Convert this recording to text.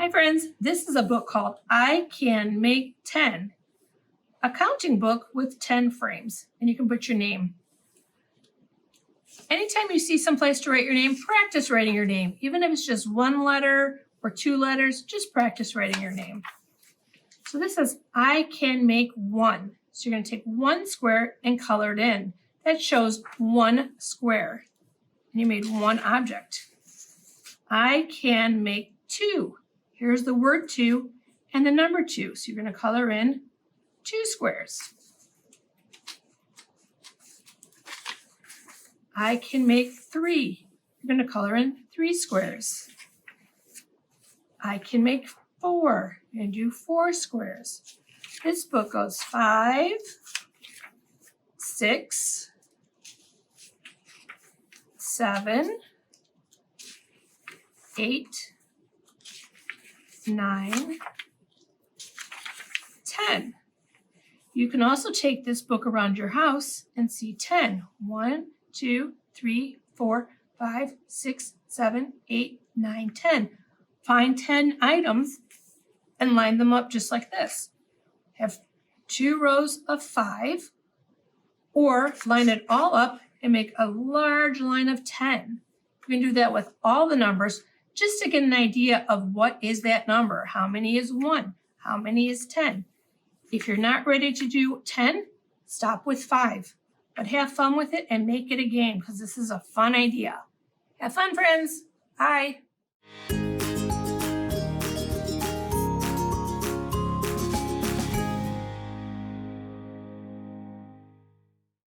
Hi friends, this is a book called I Can Make 10, a counting book with 10 frames, and you can put your name. Anytime you see someplace to write your name, practice writing your name. Even if it's just one letter or two letters, just practice writing your name. So this says I can make 1. So you're going to take 1 square and color it in. That shows 1 square. And you made 1 object. I can make 2. Here's the word 2 and the number 2. So you're going to color in 2 squares. I can make 3. You're going to color in 3 squares. I can make 4. You're going to do 4 squares. This book goes 5, 6, 7, 8, 9, 10. You can also take this book around your house and see 10. 1, 2, 3, 4, 5, 6, 7, 8, 9, 10. Find 10 items and line them up just like this. Have 2 rows of 5, or line it all up and make a large line of 10. You can do that with all the numbers just to get an idea of what is that number. How many is 1? How many is 10? If you're not ready to do 10, stop with 5. But have fun with it and make it a game because this is a fun idea. Have fun, friends. Bye.